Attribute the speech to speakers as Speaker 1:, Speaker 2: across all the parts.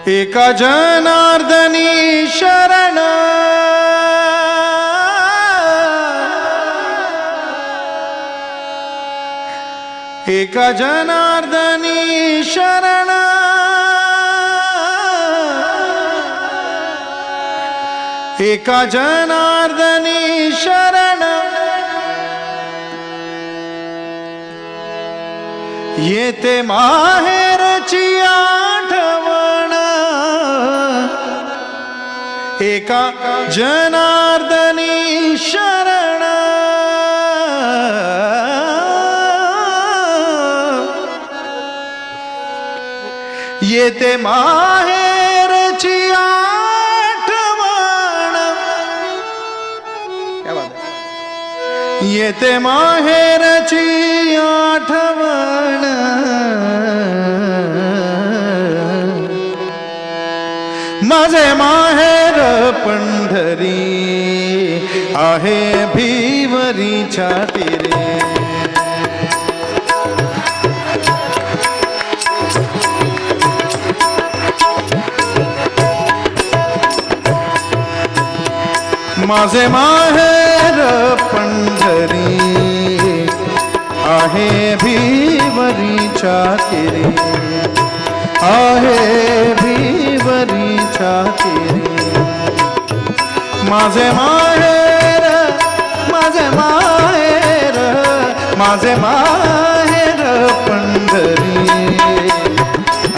Speaker 1: एका जनार्दनी शरण एका जनार्दनी शरण एका जनार्दनी शरण येते माहेरची आठवण एका जनार्दनी शरण येते माहेरची आठवण क्या बात है येते माहेरची आठवण माझे माहेर पंढरी आहे भिवरीच्या तीरे माझे माहेर पंढरी आहे भिवरीच्या तीरे आहे भिवरीच्या तीरे माझे माहेर माझे माहेर माझे माहेर पंढरी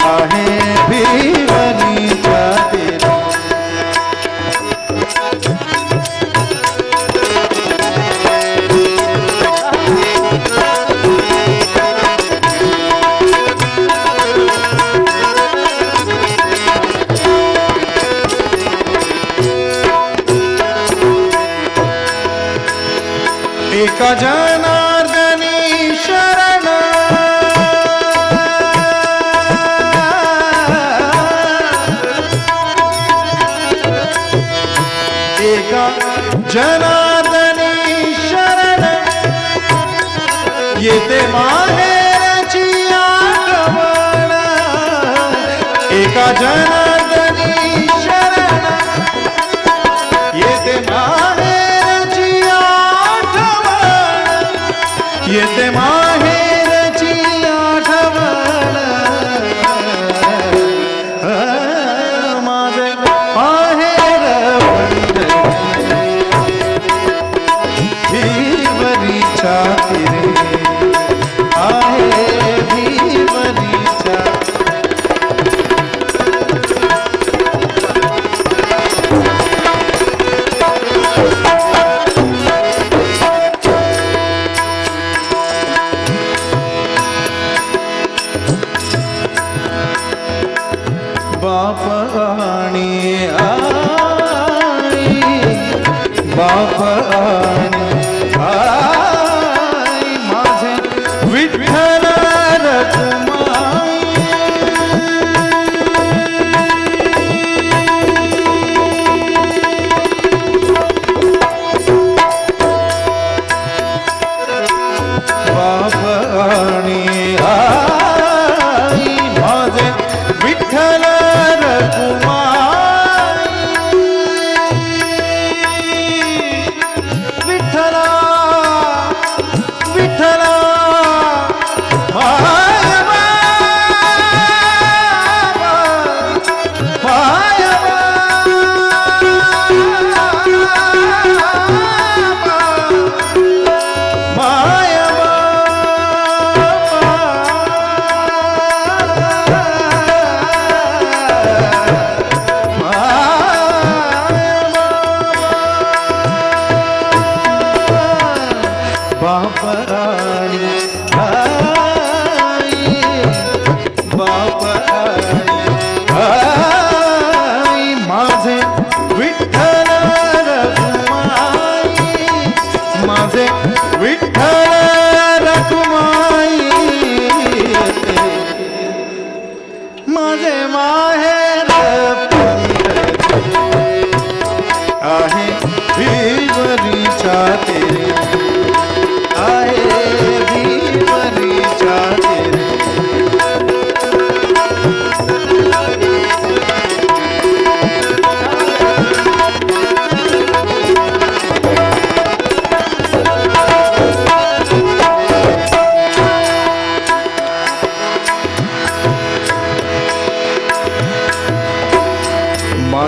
Speaker 1: आहे भिवरीच्या तीरे एका जनार्दनी शरण एका जनार्दनी शरण येते माहेरची आठवण एका जनार्दनी शरण येते माहेरची येते माहेरची आठवण माझे माहेर भिवरीच्या तीरे आहे भिवरीच्या बाप आणि आई बाप आणि आई माझे विठ्ठल रखुमाई बाप आणि आई माझे विठ्ठल विठ्ठला विठ्ठला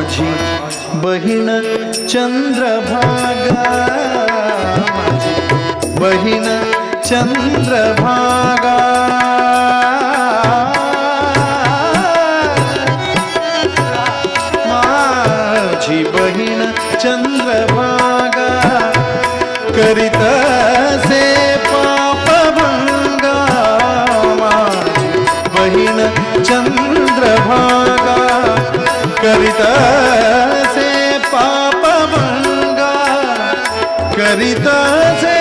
Speaker 1: माझी बहीण चंद्रभागा, माझी बहीण चंद्रभागा, माझी बहीण चंद्रभागा, करीत से पापभंगा, माझी बहीण चंद्रभागा, करीत से पापभंगा, करीत से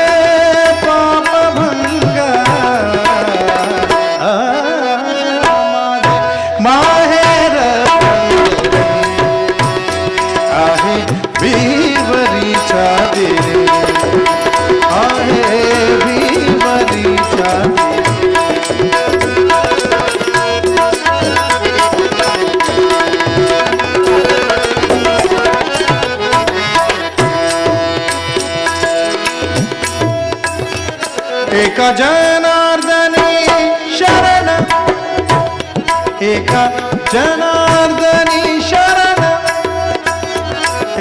Speaker 1: पापभंगा, माहेर आहे भिवरीच्या देरे, आहे भिवरीच्या एका जनार्दनी शरण, एका जनार्दनी शरण,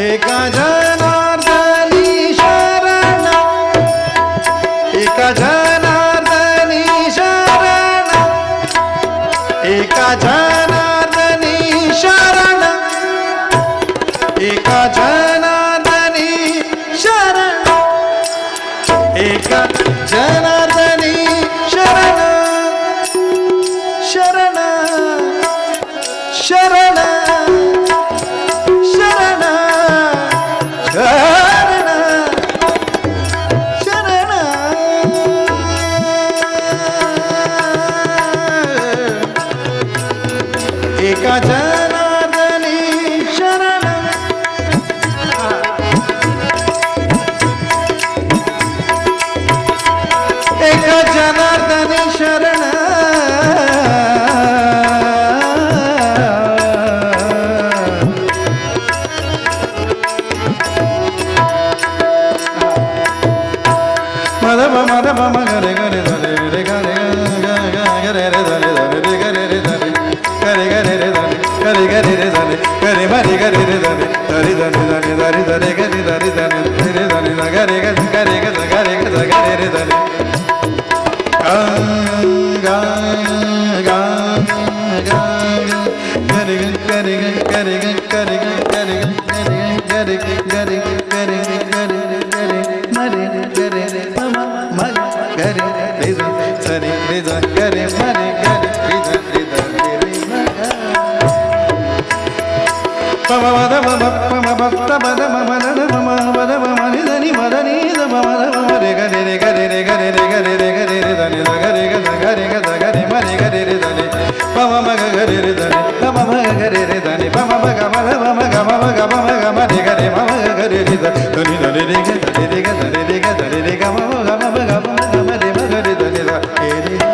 Speaker 1: एका जनार्दनी शरण, एका जनार्दनी शरण, एका जनार्दनी शरण, एका जनार्दनी शरण, एका जनार्दनी शरण, शरण, शरण, शरण, शरण, शरण, एका जनार्दनी शरण, एका जनार्दनी शरण, मदम मदम मगरे गरे धरे रे गरे गरे रे धरे धरे रे गरे रे धरे गरे गरे रे धरे गरे गरे रे धरे गरे मरे गरे रे धरे धरे धरे धरे धरे धरे गरे धरे धरे रे धरे गरे गरे गरे गरे गरे रे धरे गा गा गा गरे गरे गरे गरे गरे गरे गरे गरे गरे मरे गरे रे ममा मरे गरे रे सरे रे गरे मरे गरे रे रे रे पमा मद मम पमा भक्त मद मम नन मम मद मम निधनि मदनि मम मरे गरे रे गरे रे गरे रे गरे रे गरे रे धनि गरे गरे गरे मरे गरे रे धनि पमा मग गरे रे धनि पमा मग गरे रे धनि पमा मग मम मम गम गम गम रे गरे मम गरे रे धनि धनि रे गरे रे गरे रे गरे रे गम गम गम गम रे मग रे धनि रे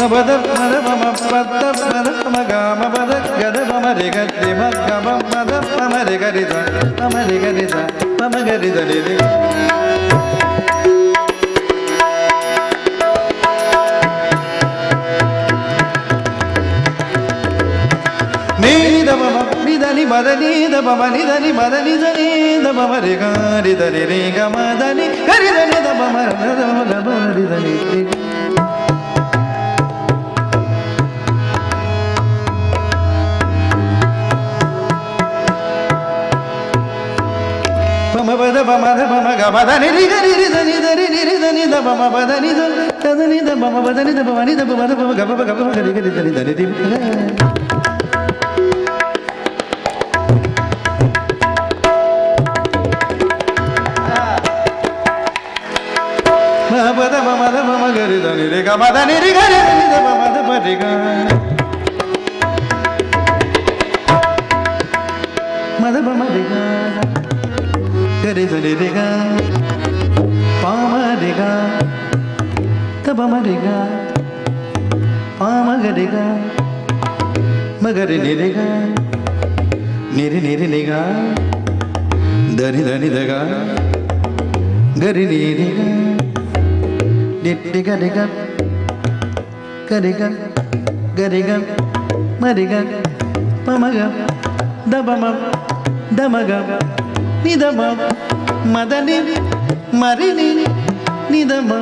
Speaker 1: मद मद मम पद मद मग मद गद मम रे गरे मग मद मम रे गरे ध मम रे गरे ध मम गरे ध रे निधनि मदनि द मम निधनि मदनि धनि द मम रे गरे ध रे ग मदनि गरे धनि द मम रे धनि पम पद पम द मम ग मदनि रि गरि रि धनि धरि रि धनि द मम पदनि द तदनि द मम पदनि द मम नि द मम द मम ग ग गरि गरि धनि धनि रि पद मम द मम गरि धनि रे ग मदनि रि गरि धनि द मम द परि ग मद मम रि ग गरि धनि रे ग पाम रे ग तब म रे ग पाम ग रे ग मगरि नि रे ग निरि निरि नि ग धनि धनि द ग गरि नि रे ग di ga di ga ga di ga ga di ga ma di ga pa ma ga da ba ma da ma ga ni da ma ma da ni ma ri ni da ma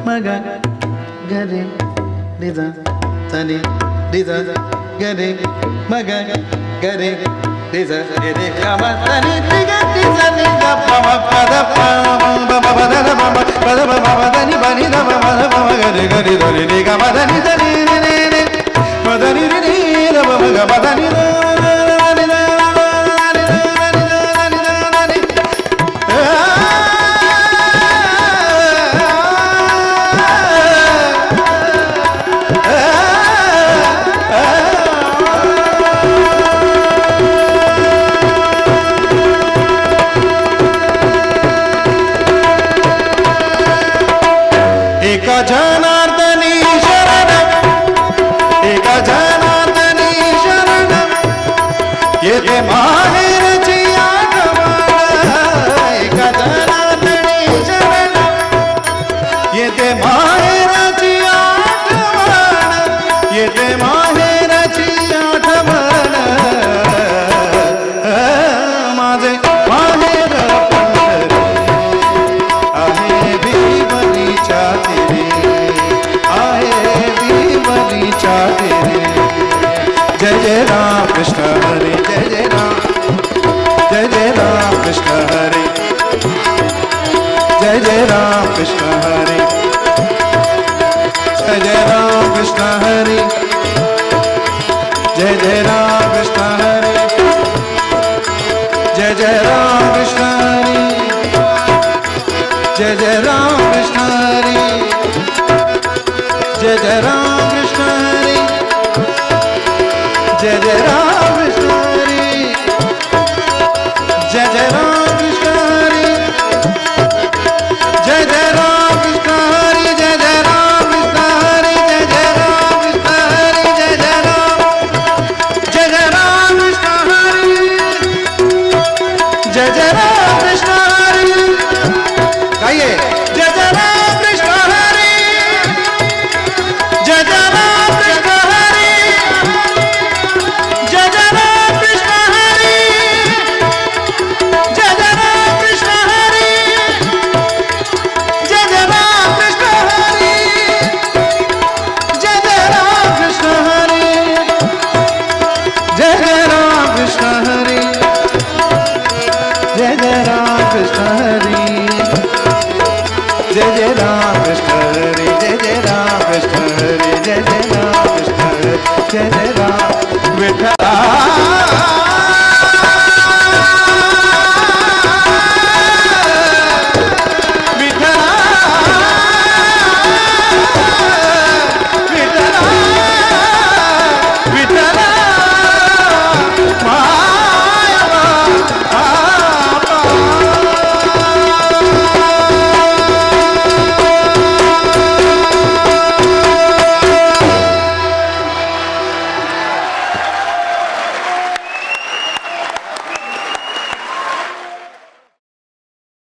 Speaker 1: ma ga ga di di da ta ni di da ga di ma ga ga di di da di ga ma ta ni di ga di da ni da pa ma pa da pa ba ba ba da ba ba ba da ba ba da ni ba ni da ba ma da ba ma ga di da ni ga ma da ni ni ma da ni da ba ma ga ba da ni da एका जनार्दनी शरण एका जनार्दनी शरण येते माहेरची आठवण एका जनार्दनी शरण येते माहेरची आठवण येते माहेरची आठवण माझे माहेर आहे भीमनीच्या जय जय राम कृष्ण हरे जय जय राम कृष्ण हरे जय जय राम कृष्ण हरे जय जय राम कृष्ण हरे जय जय राम कृष्ण हरे जय जय राम कृष्ण हरे जय जय राम कृष्ण हरे जय जय राम कृष्ण हरे जय जय राम कृष्ण हरे जय जय राम कृष्ण हरे जय जय राम कृष्ण हरे जय जय राम कृष्ण हरे जय जय राम कृष्ण हरे जय जय राम कृष्ण हरे जय जय